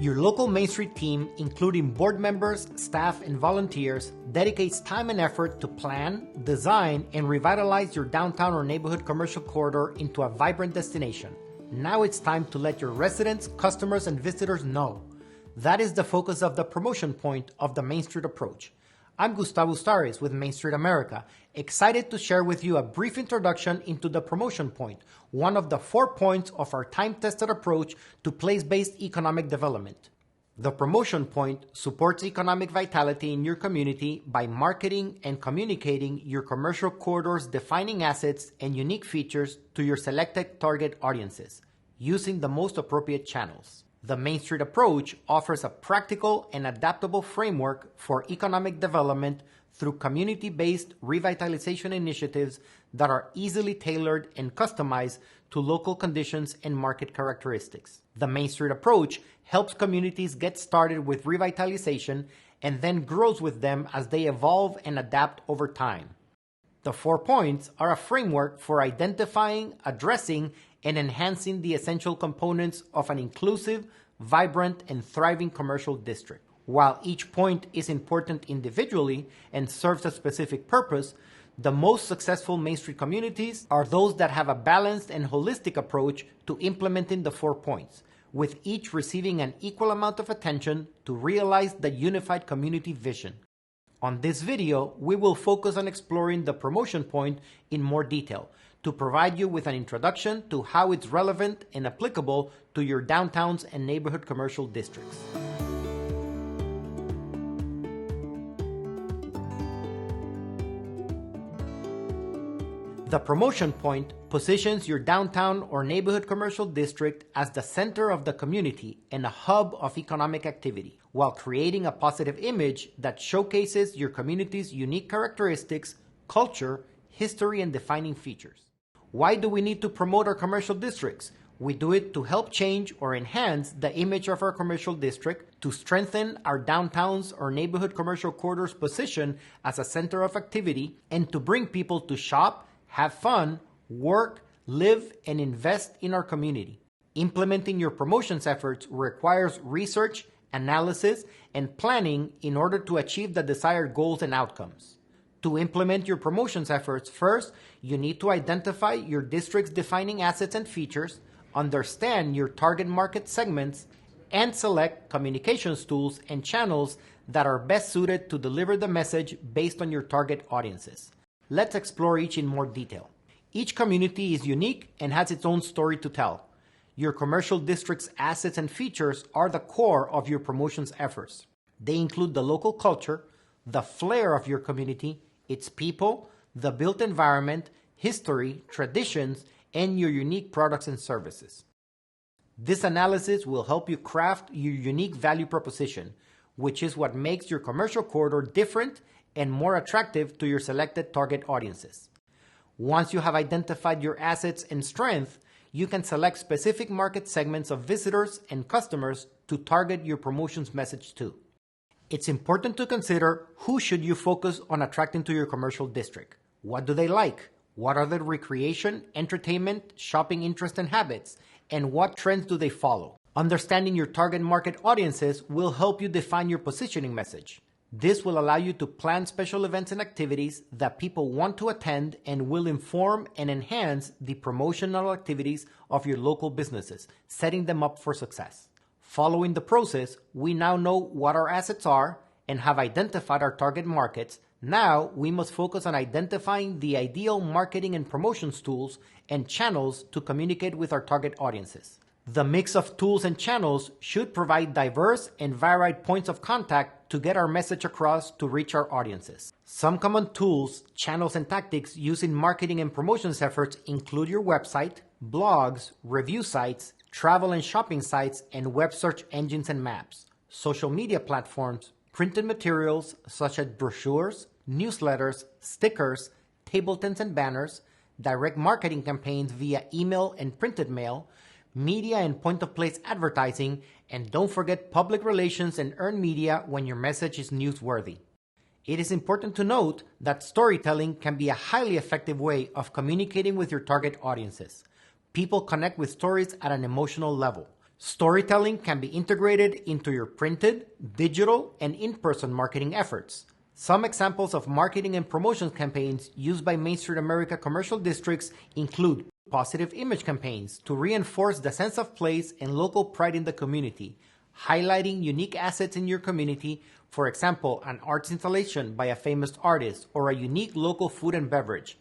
Your local Main Street team, including board members, staff, and volunteers, dedicates time and effort to plan, design, and revitalize your downtown or neighborhood commercial corridor into a vibrant destination. Now it's time to let your residents, customers, and visitors know. That is the focus of the promotion point of the Main Street approach. I'm Gustavo Ustares with Main Street America, excited to share with you a brief introduction into the promotion point, one of the 4 points of our time-tested approach to place-based economic development. The promotion point supports economic vitality in your community by marketing and communicating your commercial corridor's defining assets and unique features to your selected target audiences, using the most appropriate channels. The Main Street approach offers a practical and adaptable framework for economic development through community-based revitalization initiatives that are easily tailored and customized to local conditions and market characteristics. The Main Street approach helps communities get started with revitalization and then grows with them as they evolve and adapt over time. The 4 points are a framework for identifying, addressing, and enhancing the essential components of an inclusive, vibrant, and thriving commercial district. While each point is important individually and serves a specific purpose, the most successful Main Street communities are those that have a balanced and holistic approach to implementing the 4 points, with each receiving an equal amount of attention to realize the unified community vision. On this video, we will focus on exploring the promotion point in more detail to provide you with an introduction to how it's relevant and applicable to your downtowns and neighborhood commercial districts. The promotion point positions your downtown or neighborhood commercial district as the center of the community and a hub of economic activity, while creating a positive image that showcases your community's unique characteristics, culture, history, and defining features. Why do we need to promote our commercial districts? We do it to help change or enhance the image of our commercial district, to strengthen our downtowns or neighborhood commercial corridors' position as a center of activity, and to bring people to shop, have fun, work, live, and invest in our community. Implementing your promotions efforts requires research, analysis, and planning in order to achieve the desired goals and outcomes. To implement your promotions efforts, first, you need to identify your district's defining assets and features, understand your target market segments, and select communications tools and channels that are best suited to deliver the message based on your target audiences. Let's explore each in more detail. Each community is unique and has its own story to tell. Your commercial district's assets and features are the core of your promotions efforts. They include the local culture, the flair of your community, its people, the built environment, history, traditions, and your unique products and services. This analysis will help you craft your unique value proposition, which is what makes your commercial corridor different and more attractive to your selected target audiences. Once you have identified your assets and strength, you can select specific market segments of visitors and customers to target your promotions message to. It's important to consider who should you focus on attracting to your commercial district. What do they like? What are their recreation, entertainment, shopping interests and habits? And what trends do they follow? Understanding your target market audiences will help you define your positioning message. This will allow you to plan special events and activities that people want to attend and will inform and enhance the promotional activities of your local businesses, setting them up for success. Following the process, we now know what our assets are and have identified our target markets. Now we must focus on identifying the ideal marketing and promotions tools and channels to communicate with our target audiences. The mix of tools and channels should provide diverse and varied points of contact to get our message across to reach our audiences. Some common tools, channels, and tactics used in marketing and promotions efforts include your website, blogs, review sites, travel and shopping sites, and web search engines and maps, social media platforms, printed materials such as brochures, newsletters, stickers, table tents and banners, direct marketing campaigns via email and printed mail, media and point-of-place advertising, and don't forget public relations and earned media when your message is newsworthy. It is important to note that storytelling can be a highly effective way of communicating with your target audiences. People connect with stories at an emotional level. Storytelling can be integrated into your printed, digital, and in-person marketing efforts. Some examples of marketing and promotion campaigns used by Main Street America commercial districts include positive image campaigns to reinforce the sense of place and local pride in the community, highlighting unique assets in your community, for example, an arts installation by a famous artist or a unique local food and beverage.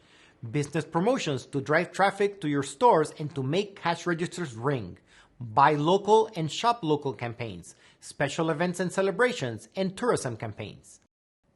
Business promotions to drive traffic to your stores and to make cash registers ring. Buy local and shop local campaigns, special events and celebrations, and tourism campaigns.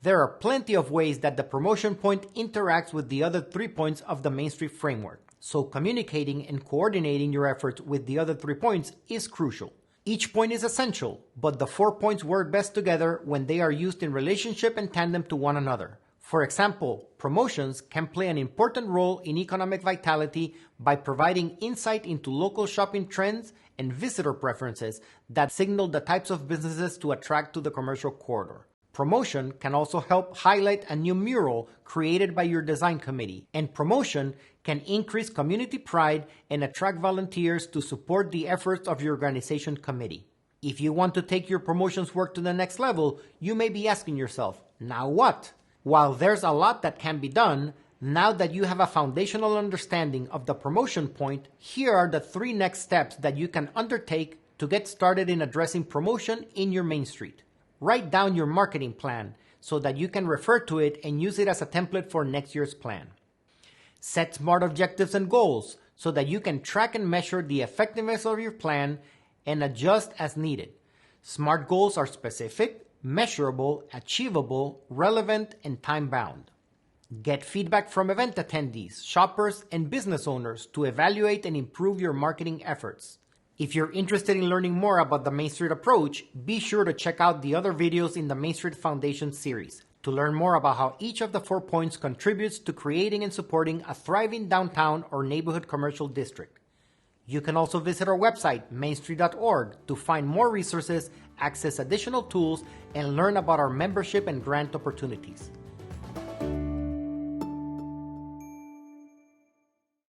There are plenty of ways that the promotion point interacts with the other 3 points of the Main Street framework, so communicating and coordinating your efforts with the other 3 points is crucial. Each point is essential, but the 4 points work best together when they are used in relationship and tandem to one another. For example, promotions can play an important role in economic vitality by providing insight into local shopping trends and visitor preferences that signal the types of businesses to attract to the commercial corridor. Promotion can also help highlight a new mural created by your design committee, and promotion can increase community pride and attract volunteers to support the efforts of your organization committee. If you want to take your promotions work to the next level, you may be asking yourself, now what? While there's a lot that can be done, now that you have a foundational understanding of the promotion point, here are the 3 next steps that you can undertake to get started in addressing promotion in your Main Street. Write down your marketing plan so that you can refer to it and use it as a template for next year's plan. Set SMART objectives and goals so that you can track and measure the effectiveness of your plan and adjust as needed. SMART goals are specific, measurable, achievable, relevant, and time-bound. Get feedback from event attendees, shoppers, and business owners to evaluate and improve your marketing efforts. If you're interested in learning more about the Main Street approach, be sure to check out the other videos in the Main Street Foundation series to learn more about how each of the 4 points contributes to creating and supporting a thriving downtown or neighborhood commercial district. You can also visit our website, mainstreet.org, to find more resources, access additional tools, and learn about our membership and grant opportunities.